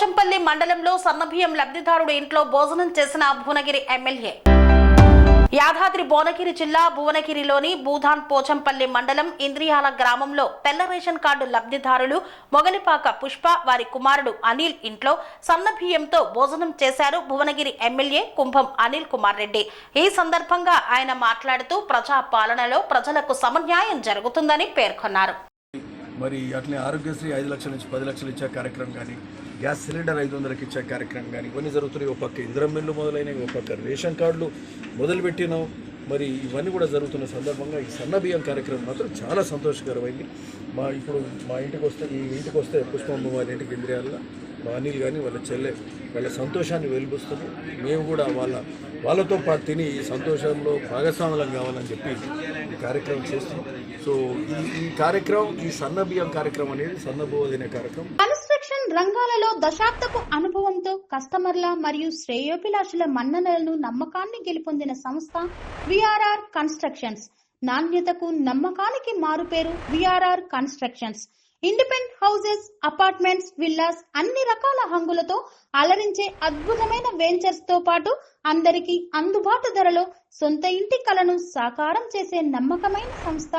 పోచంపల్లి మండలంలో సన్నబియ్యం లబ్ధిదారుడు ఇంట్లో భోజనం చేసిన భువనగిరి ఎమ్మెల్యే. యాదాద్రి భువనగిరి జిల్లా భువనగిరిలోని భూధాన్ పోచంపల్లి మండలం ఇంద్రియాల గ్రామంలో తెల్ల రేషన్ కార్డు లబ్ధిదారులు మొగలిపాక పుష్ప వారి కుమారుడు అనిల్ ఇంట్లో సన్నబియ్యంతో భోజనం చేశారు భువనగిరి ఎమ్మెల్యే కుంభం అనిల్ కుమార్ రెడ్డి. ఈ సందర్భంగా ఆయన మాట్లాడుతూ ప్రజా పాలనలో ప్రజలకు సమన్యాయం జరుగుతుందని పేర్కొన్నారు. మరి అట్లే ఆరోగ్యశ్రీ 5 లక్షల నుంచి 10 లక్షలు ఇచ్చే కార్యక్రమం కానీ, గ్యాస్ సిలిండర్ 500కి ఇచ్చే కార్యక్రమం కానీ ఇవన్నీ జరుగుతున్నాయి. ఒక పక్క ఇంద్రమిల్లు మొదలైనవి, ఒక పక్క రేషన్ కార్డులు మొదలుపెట్టినాం. మరి ఇవన్నీ కూడా జరుగుతున్న సందర్భంగా ఈ సన్నబియ్యం కార్యక్రమం మాత్రం చాలా సంతోషకరమైంది. ఇప్పుడు మా ఇంటికి వస్తే పుష్పమ్మ వారి ఇంటికి ఇంద్రియాల మా అనిల్ కానీ వాళ్ళ చెల్లె వాళ్ళ సంతోషాన్ని వెలిపిస్తుంది. మేము కూడా వాళ్ళతో పాటు తిని ఈ సంతోషంలో భాగస్వాములం కావాలని చెప్పి ఈ కార్యక్రమం చేస్తాం. సో ఈ సన్నబియ్యం కార్యక్రమం అనేది సన్నబోధిన కార్యక్రమం. కన్స్ట్రక్షన్ రంగాలలో దశాబ్దపు అనుభవంతో కస్టమర్ల మరియు శ్రేయోభిలాషుల మన్ననలను నమ్మకాన్ని గెలుపొందిన సంస్థ విఆర్ఆర్ కన్స్ట్రక్షన్స్. నాణ్యతకు నమ్మకానికి మారుపేరు VRR constructions. Independent houses, apartments, villas అన్ని రకాల హంగులతో అలరించే అద్భుతమైన వెంచర్స్ తో పాటు అందరికీ అందుబాటు ధరలో సొంత ఇంటి కలను సాకారం చేసే నమ్మకమైన సంస్థ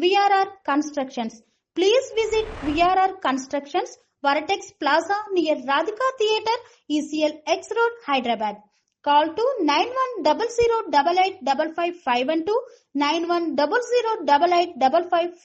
VRR constructions. Please visit VRR constructions, వరటెక్స్ plaza near Radhika theatre, ECL X Road, Hyderabad. Call to 910088555512 9100885555.